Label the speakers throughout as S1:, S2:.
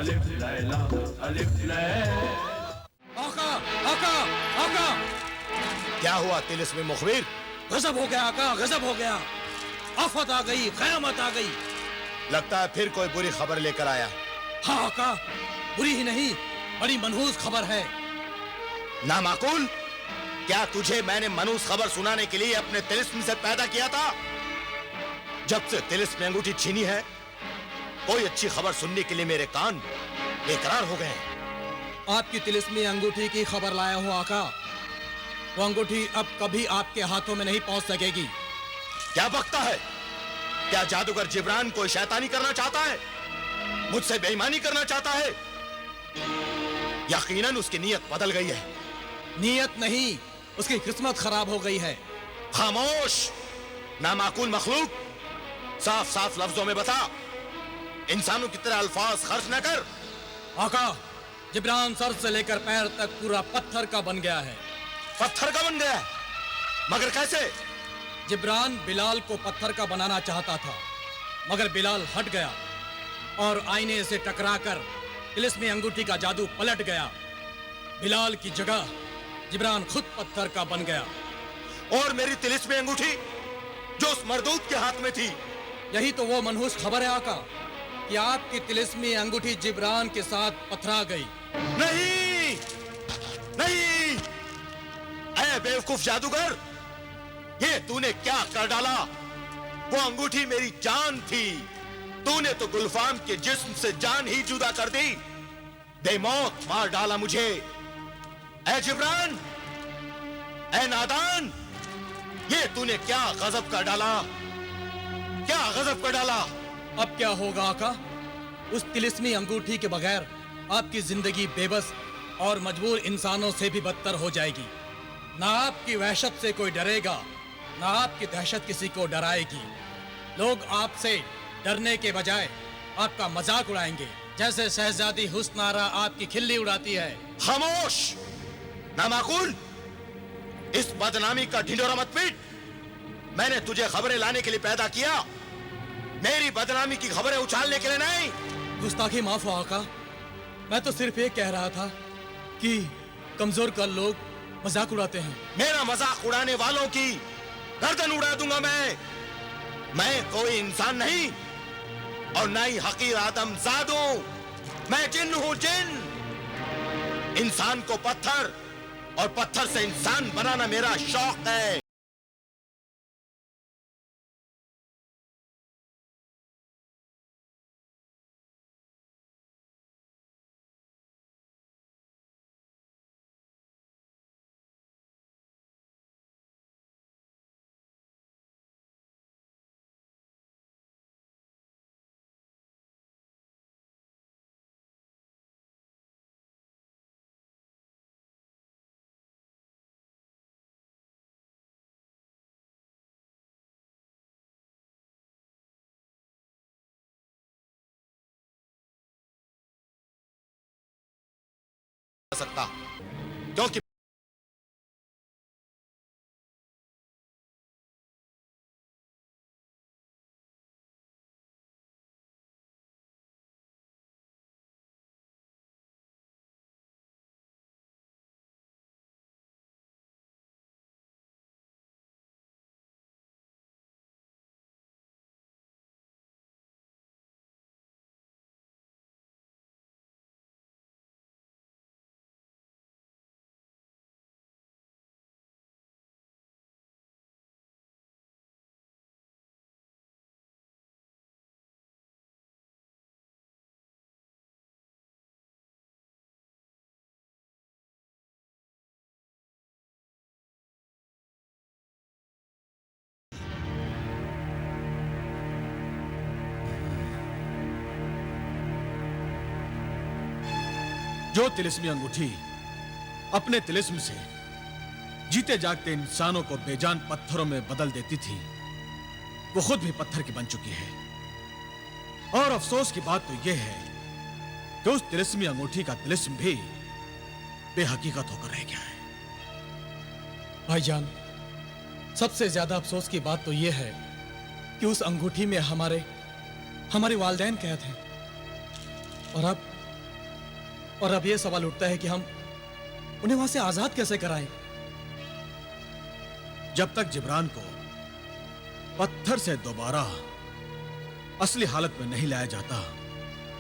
S1: अलिफ लैला अलिफ लैला।
S2: आका, आका, आका!
S3: क्या हुआ तिलिस्मी मुखबिर?
S2: गजब हो गया आका, गजब हो गया। आफत आ गई, कयामत आ गई।
S3: लगता है फिर कोई बुरी खबर लेकर आया।
S2: हाँ आका, बुरी ही नहीं, बड़ी मनहूस खबर है।
S3: नामाकूल! क्या तुझे मैंने मनहूस खबर सुनाने के लिए अपने तिलिस्म से पैदा किया था? जब से तिलिस्म में अंगूठी छीनी है, कोई अच्छी खबर सुनने के लिए मेरे कान बेकरार हो गए।
S2: आपकी तिलिस्मी अंगूठी की खबर लाया हूँ आका। वो अंगूठी अब कभी आपके हाथों में नहीं पहुंच सकेगी।
S3: क्या बकता है? क्या जादूगर जिब्रान कोई शैतानी करना चाहता है? मुझसे बेईमानी करना चाहता है? यकीनन उसकी नीयत बदल गई है।
S2: नीयत नहीं, उसकी किस्मत खराब हो गई है।
S3: खामोश! नामाकूल मखलूक, साफ साफ लफ्जों में बता। इंसानों की तरह अल्फाज खर्च न कर।
S2: आका, जिब्रान सर से लेकर पैर तक पूरा पत्थर का बन गया है।
S3: पत्थर का बन गया है? मगर कैसे?
S2: जिब्रान बिलाल को पत्थर का बनाना चाहता था, मगर बिलाल हट गया और आईने से टकराकर तिलिस्मी अंगूठी का जादू पलट गया। बिलाल की जगह जिब्रान खुद पत्थर का बन गया।
S3: और मेरी तिलिस्मी अंगूठी जो उस मरदूत के हाथ में थी?
S2: यही तो वो मनहूस खबर है आका कि आपकी तिलिस्मी अंगूठी जिब्रान के साथ पथरा गई।
S3: नहीं, नहीं! ऐ बेवकूफ जादूगर, ये तूने क्या कर डाला? वो अंगूठी मेरी जान थी। तूने तो गुलफाम के जिस्म से जान ही जुदा कर दी। बेमौत मार डाला मुझे। ऐ जिब्रान, ऐ नादान, ये तूने क्या गजब कर डाला? क्या गजब कर डाला?
S2: अब क्या होगा आका? उस तिलिस्मी अंगूठी के बगैर आपकी जिंदगी बेबस और मजबूर इंसानों से भी बदतर हो जाएगी। ना आपकी वहशत से कोई डरेगा, ना आपकी दहशत किसी को डराएगी। लोग आपसे डरने के बजाय आपका मजाक उड़ाएंगे, जैसे शहजादी हुस्नारा आपकी खिल्ली उड़ाती है।
S3: खामोश! नामाकूल! इस बदनामी का ढिंढोरा मत पीट। मैंने तुझे खबरें लाने के लिए पैदा किया, मेरी बदनामी की खबरें उछालने के लिए नहीं।
S2: गुस्ताखी माफ हो आका, मैं तो सिर्फ ये कह रहा था कि कमजोर कल लोग मजाक उड़ाते हैं।
S3: मेरा मजाक उड़ाने वालों की गर्दन उड़ा दूंगा मैं। मैं कोई इंसान नहीं और ना ही हकीर आदमजाद हूं। मैं जिन हूं, जिन। इंसान को पत्थर और पत्थर से इंसान बनाना मेरा शौक है। सकता क्योंकि
S4: जो तिलिस्मी अंगूठी अपने तिलिस्म से जीते जागते इंसानों को बेजान पत्थरों में बदल देती थी, वो खुद भी पत्थर की बन चुकी है। और अफसोस की बात तो यह है कि उस तिलिस्मी अंगूठी का तिलिस्म भी बेहकीकत होकर रह गया है।
S2: भाईजान, सबसे ज्यादा अफसोस की बात तो यह है कि उस अंगूठी में हमारे वालिदैन कैद हैं और अब और अब यह सवाल उठता है कि हम उन्हें वहां से आजाद कैसे कराएं?
S4: जब तक जिब्रान को पत्थर से दोबारा असली हालत में नहीं लाया जाता,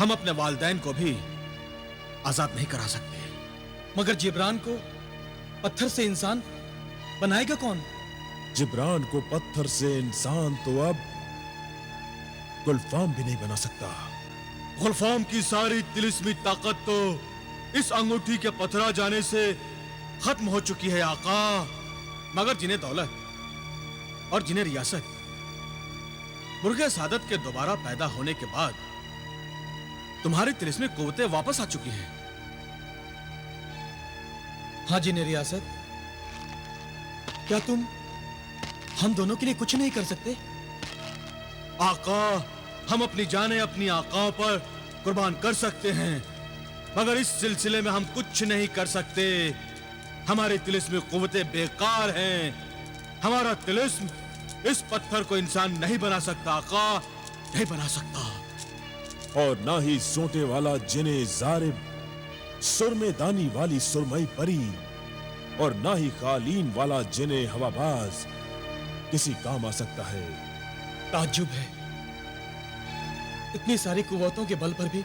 S4: हम अपने वालिदैन को भी आजाद नहीं करा सकते।
S2: मगर जिब्रान को पत्थर से इंसान बनाएगा कौन?
S5: जिब्रान को पत्थर से इंसान तो अब गुलफाम भी नहीं बना सकता।
S4: गुलफाम की सारी तिलिस्मी ताकत तो इस अंगूठी के पथरा जाने से खत्म हो चुकी है आका। मगर जिन्हें दौलत और जिन्हें रियासत मुर्गे सादत के दोबारा पैदा होने के बाद तुम्हारी तिलिस्मी कुव्वतें वापस आ चुकी हैं।
S2: हाँ जिन्हें रियासत, क्या तुम हम दोनों के लिए कुछ नहीं कर सकते?
S4: आका, हम अपनी जानें अपनी आकाओं पर कुर्बान कर सकते हैं, मगर इस सिलसिले में हम कुछ नहीं कर सकते। हमारी तिलिस्मी कुव्वतें बेकार हैं। हमारा तिलिस्म इस पत्थर को इंसान नहीं बना सकता आका, नहीं बना सकता।
S5: और ना ही सोटे वाला जिने जारिब, सुरमे दानी वाली सुरमई परी, और ना ही कालीन वाला जिने हवाबाज किसी काम आ सकता है।
S2: ताज्जुब है, इतनी सारी कुव्वतों के बल पर भी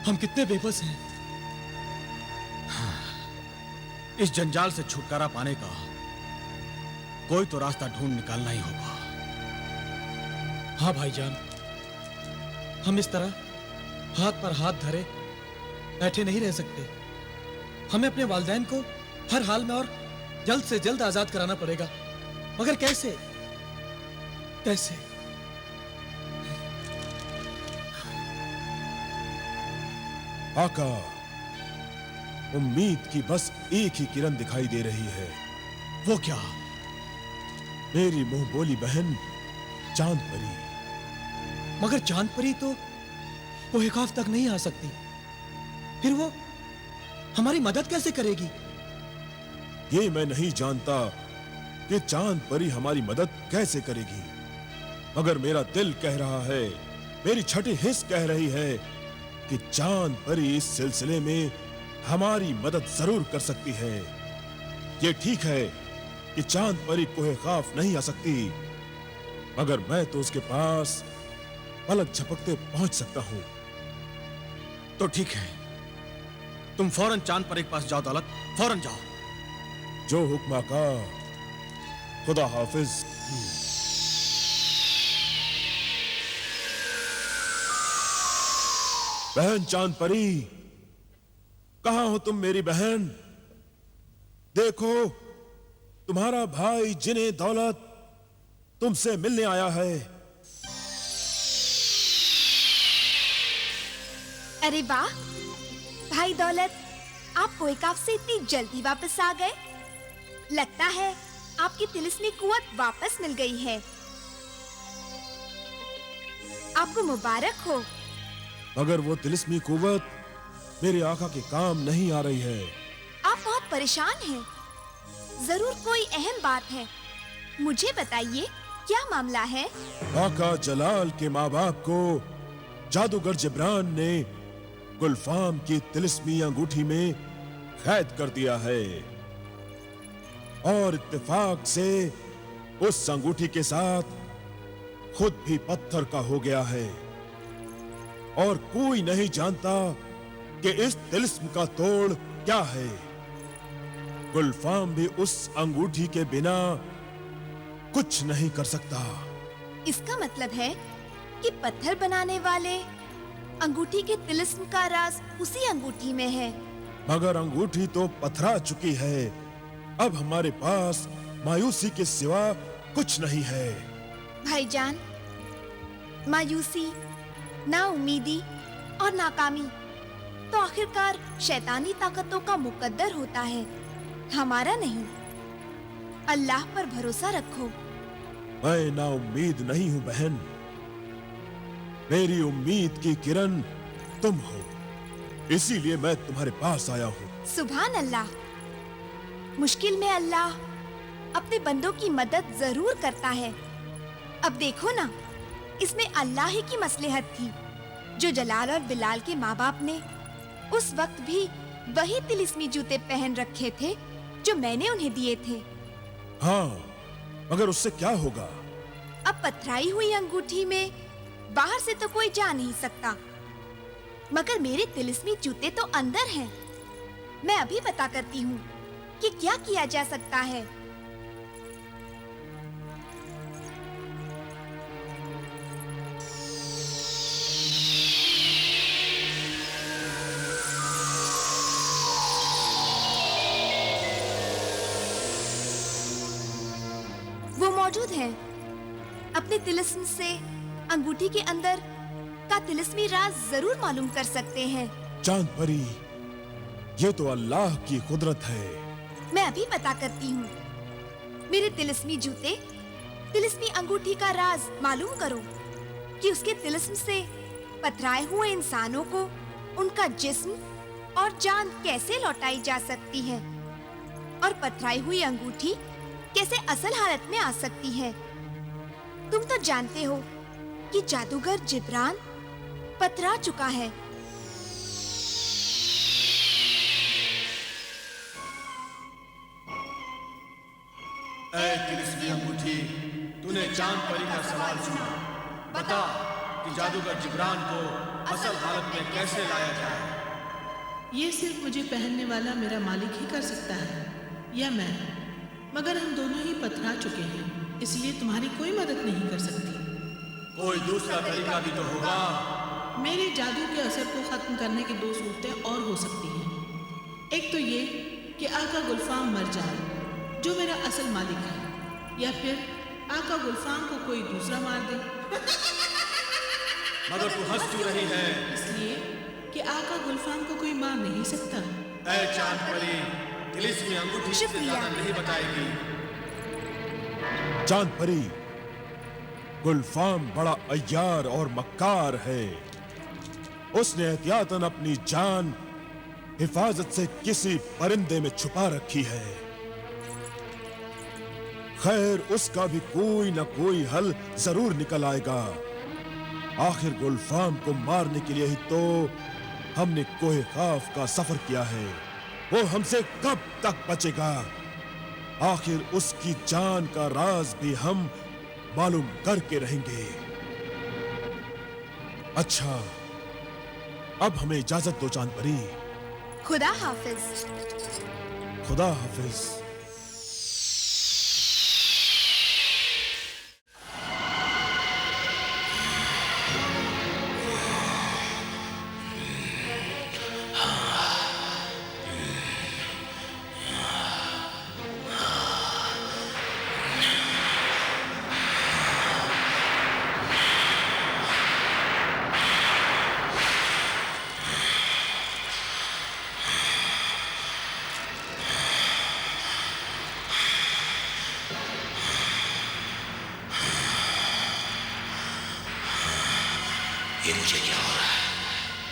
S2: हम कितने बेबस हैं।
S4: इस जंजाल से छुटकारा पाने का कोई तो रास्ता ढूंढ निकालना ही होगा।
S2: हाँ भाईजान, हम इस तरह हाथ पर हाथ धरे बैठे नहीं रह सकते। हमें अपने वालिदैन को हर हाल में और जल्द से जल्द आजाद कराना पड़ेगा। मगर कैसे? कैसे?
S5: आका, उम्मीद की बस एक ही किरण दिखाई दे रही है।
S4: वो क्या?
S5: मेरी मुंह बोली बहन चांद परी।
S2: मगर चांद परी तो कोहिकाफ तक नहीं आ सकती, फिर वो हमारी मदद कैसे करेगी?
S5: ये मैं नहीं जानता कि चांद परी हमारी मदद कैसे करेगी, मगर मेरा दिल कह रहा है, मेरी छठी हिस्स कह रही है कि चांद परी इस सिलसिले में हमारी मदद जरूर कर सकती है। ये ठीक है कि चांद परी कोहिकाफ नहीं आ सकती, मगर मैं तो उसके पास पलक झपकते पहुंच सकता हूं।
S4: तो ठीक है, तुम फौरन चांद परी के पास जाओ दौलत, फौरन जाओ।
S5: जो हुक्म आका, खुदा हाफिज। बहन चांद परी, कहां हो तुम मेरी बहन? देखो, तुम्हारा भाई जिने दौलत तुमसे मिलने आया है।
S6: अरे वाह भाई दौलत, आप कोहिकाफ से इतनी जल्दी वापस आ गए। लगता है आपकी तिलिस्मी कुव्वत वापस मिल गई है। आपको मुबारक हो।
S5: मगर वो तिलिस्मी कुव्वत मेरे आका के काम नहीं आ रही है।
S6: आप बहुत परेशान हैं। जरूर कोई अहम बात है, मुझे बताइए क्या मामला है?
S5: आका जलाल के माँ बाप को जादूगर जिब्रान ने गुलफाम की तिलिस्मी अंगूठी में कैद कर दिया है, और इत्तेफाक से उस अंगूठी के साथ खुद भी पत्थर का हो गया है। और कोई नहीं जानता कि इस तिलिस्म का तोड़ क्या है। गुलफाम भी उस अंगूठी के बिना कुछ नहीं कर सकता।
S6: इसका मतलब है कि पत्थर बनाने वाले अंगूठी के तिलिस्म का राज उसी अंगूठी में है।
S5: मगर अंगूठी तो पथरा चुकी है। अब हमारे पास मायूसी के सिवा कुछ नहीं है।
S6: भाईजान, मायूसी, नाउमीदी और नाकामी तो आखिरकार शैतानी ताकतों का मुकद्दर होता है, हमारा नहीं। अल्लाह पर भरोसा रखो।
S5: मैं नाउम्मीद नहीं हूं बहन, मेरी उम्मीद की किरण तुम हो, इसीलिए मैं तुम्हारे पास आया हूं।
S6: सुभान अल्लाह। मुश्किल में अल्लाह अपने बंदों की मदद जरूर करता है। अब देखो ना, इसमें अल्लाह ही की मसलहत थी जो जलाल और बिलाल के माँ बाप ने उस वक्त भी वही तिलिस्मी जूते पहन रखे थे जो मैंने उन्हें दिए थे।
S5: हाँ, मगर उससे क्या होगा?
S6: अब पथराई हुई अंगूठी में बाहर से तो कोई जा नहीं सकता, मगर मेरे तिलिस्मी जूते तो अंदर हैं। मैं अभी पता करती हूँ कि क्या किया जा सकता है। वो मौजूद हैं। अपने तिलिस्म से अंगूठी के अंदर का तिलिस्मी राज जरूर मालूम कर सकते हैं।
S5: चांद परी, ये तो अल्लाह की कुदरत है।
S6: मैं अभी पता करती हूँ। मेरे तिलिस्मी जूते, तिलिस्मी अंगूठी का राज मालूम करो कि उसके तिलिस्म से पथराए हुए इंसानों को उनका जिस्म और जान कैसे लौटाई जा सकती है, और पथराई हुई अंगूठी कैसे असल हालत में आ सकती है। तुम तो जानते हो कि जादूगर जिब्रान पथरा चुका है।
S4: ऐ तिलिस्मी अंगूठी, तूने चांद परी का सवाल सुना। बता कि जादूगर जिब्रान को असल हालत में कैसे लाया जाए।
S7: ये सिर्फ मुझे पहनने वाला मेरा मालिक ही कर सकता है, या मैं। मगर हम दोनों ही पथरा चुके हैं, इसलिए तुम्हारी कोई मदद नहीं कर सकती।
S4: कोई दूसरा तरीका भी तो होगा।
S7: मेरे जादू के असर को खत्म करने की दो सूरतें और हो सकती हैं। एक तो ये कि आका गुलफाम मर जाए, जो मेरा असल मालिक है, या फिर आका गुलफाम को कोई दूसरा मार दे।
S4: मगर तू हंस क्यों रही है?
S7: इसलिए कि आका गुलफाम को कोई मार नहीं सकता।
S4: ऐ चांद परी, तिलिस्मी अंगूठी से
S6: शुक्रिया।
S4: ज्यादा नहीं बताएगी।
S5: चांद परी, गुलफाम बड़ा अय्यार और मक्कार है। उसने एहतियातन अपनी जान हिफाजत से किसी परिंदे में छुपा रखी है। खैर, उसका भी कोई न कोई हल जरूर निकल आएगा। आखिर गुलफाम को मारने के लिए ही तो हमने कोहे खाफ का सफर किया है। वो हमसे कब तक बचेगा? आखिर उसकी जान का राज भी हम मालूम करके रहेंगे। अच्छा, अब हमें इजाजत दो चांद परी।
S6: खुदा हाफिज।
S5: खुदा हाफिज।
S3: ये मुझे क्या हो रहा है?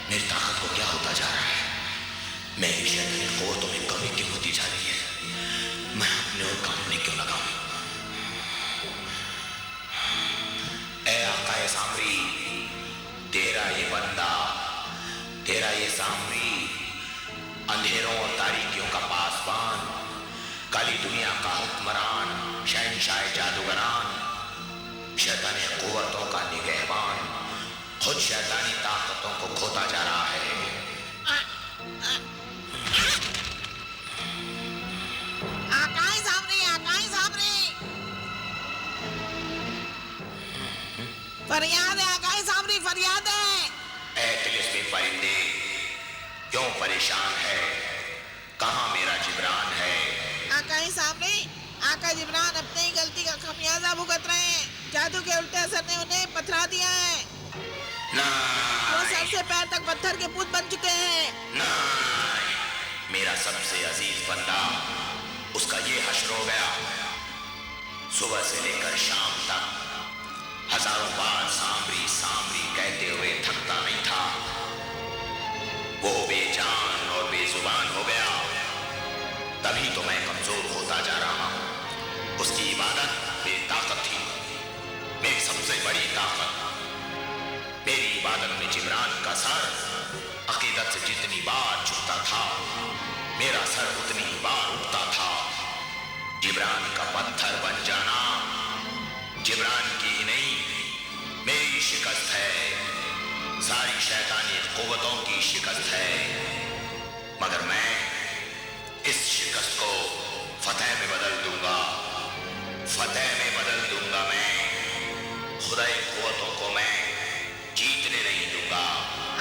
S3: मेरी ताकत को क्या होता जा रहा है? मेरी शैतानी क़ुव्वतों में कमी क्यों होती जा रही है? मैं अपने और काम में क्यों लगाऊं? ऐ आकाए सामरी, तेरा ये बंदा, तेरा ये सामरी, अंधेरों और तारीकियों का पासबान, काली दुनिया का हुक्मरान, शहंशाह जादूगरान, शैतानी क़ुव्वतों का निगहबान, खुद शैतानी ताकतों को खोता जा रहा है।
S8: आकाई सामने, आकाई सामने। फरियाद है आकाई सामने, फरियाद है।
S3: ऐ तिलिस्मी परिंदे, क्यों परेशान है? कहाँ मेरा जिब्रान है?
S8: आकाई सामने, आका जिब्रान अपनी ही गलती का खमियाजा भुगत रहे हैं। जादू के उल्टे असर ने उन्हें पथरा दिया है। वो सर से पैर तक पत्थर के पुत बन चुके हैं।
S3: मेरा सबसे अजीज बंदा, उसका ये हश्र हो गया। सुबह से लेकर शाम तक हजारों बार सामरी सामरी कहते हुए थकता नहीं था। वो बेजान और बेजुबान हो गया। तभी तो मैं कमजोर होता जा रहा हूं। उसकी इबादत मेरी ताकत थी, मेरी सबसे बड़ी ताकत। मेरी इबादत में जिब्रान का सर अकीदत से जितनी बार झुकता था, मेरा सर उतनी ही बार उठता था। जिब्रान का पत्थर बन जाना जिब्रान की ही नहीं, मेरी शिकस्त है, सारी शैतानी कुव्वतों की शिकस्त है। मगर मैं इस शिकस्त को फतेह में बदल दूंगा, फतेह में बदल दूंगा। मैं खुदाई कुव्वतों को मैं जीतने नहीं दूंगा।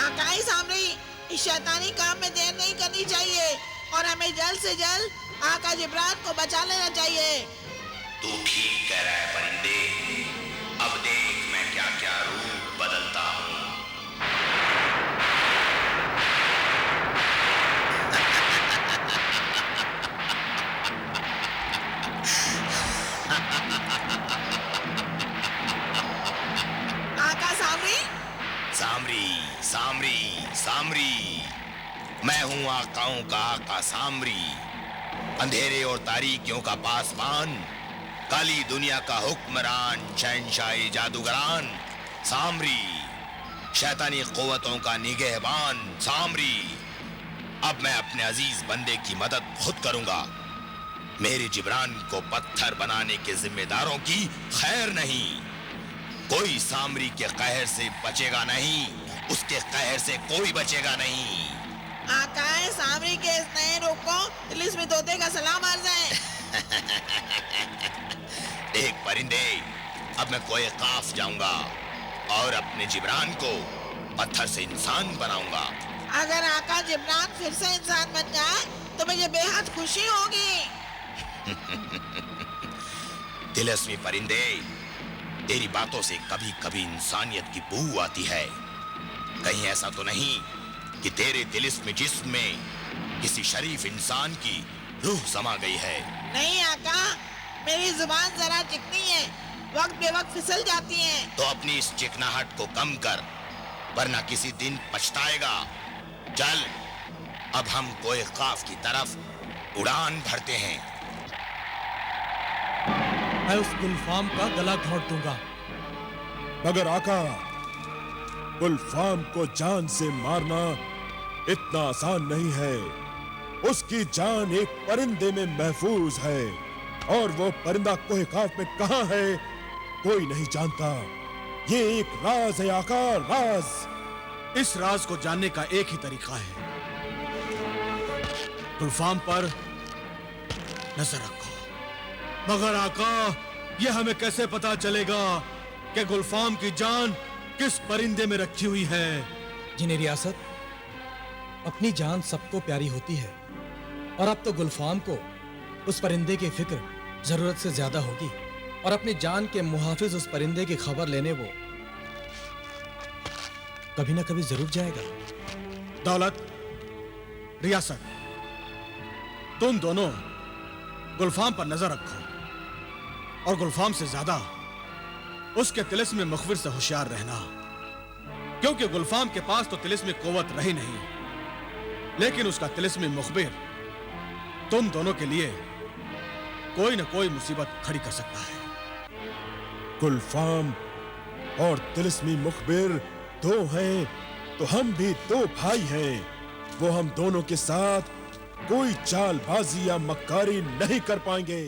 S8: आकाई सामरी, इस शैतानी काम में देर नहीं करनी चाहिए और हमें जल्द से जल्द आका जिब्रान को बचा लेना चाहिए।
S3: तू ठीक कह रहा है परिंदे, अब देख मैं क्या क्या रूप बदलता हूँ।
S8: आका सामरी,
S3: सामरी सामरी सामरी, मैं हूँ आकाओं का आका सामरी, अंधेरे और तारीकियों का पासबान, काली दुनिया का हुक्मरान, शहंशाही जादूगरान सामरी, शैतानी कुव्वतों का निगहबान सामरी। अब मैं अपने अजीज बंदे की मदद खुद करूंगा। मेरे जिब्रान को पत्थर बनाने के जिम्मेदारों की खैर नहीं। कोई सामरी के कहर से बचेगा नहीं, उसके कहर से कोई बचेगा नहीं।
S8: आकाए सामरी के इस नए रूप को तिलिस्मी तोते का सलाम अर्ज है।
S3: एक परिंदे, अब मैं कोई काफ जाऊंगा और अपने जिब्रान को पत्थर से इंसान बनाऊंगा।
S8: अगर आका जिब्रान फिर से इंसान बन जाए तो मुझे बेहद खुशी होगी।
S3: तिलिस्मी परिंदे, तेरी बातों से कभी कभी इंसानियत की बू आती है। कहीं ऐसा तो नहीं कि तेरे तिलिस्मी जिस्म में किसी शरीफ इंसान की रूह समा गई है?
S8: नहीं आका, मेरी जुबान जरा चिकनी है, वक्त बेवक्त फिसल जाती है।
S3: तो अपनी इस चिकनाहट को कम कर, वरना किसी दिन पछताएगा। चल, अब हम कोई काफ की तरफ उड़ान भरते हैं।
S2: मैं उस गुलफाम का गला घोंट दूंगा।
S5: मगर आका, गुलफाम को जान से मारना इतना आसान नहीं है। उसकी जान एक परिंदे में महफूज है, और वो परिंदा कोहे काफ में कहां है कोई नहीं जानता। ये एक राज है आका, राज।
S4: इस राज को जानने का एक ही तरीका है, गुलफाम पर नजर रखो। मगर आका, यह हमें कैसे पता चलेगा कि गुलफाम की जान किस परिंदे में रखी हुई है?
S2: जिन्हें रियासत, अपनी जान सबको प्यारी होती है, और अब तो गुलफाम को उस परिंदे की फिक्र जरूरत से ज्यादा होगी, और अपनी जान के मुहाफिज उस परिंदे की खबर लेने वो कभी ना कभी जरूर जाएगा।
S4: दौलत, रियासत, तुम दोनों गुलफाम पर नजर रखो, और गुलफाम से ज्यादा उसके तिलिस्मी मुखबिर से होशियार रहना, क्योंकि गुलफाम के पास तो तिलिस्मी कुव्वत रही नहीं, लेकिन उसका तिलिस्मी मुखबिर तुम दोनों के लिए कोई न कोई मुसीबत खड़ी कर सकता है।
S5: गुलफाम और तिलिस्मी मुखबिर दो हैं, तो हम भी दो भाई हैं। वो हम दोनों के साथ कोई चालबाजी या मक्कारी नहीं कर पाएंगे।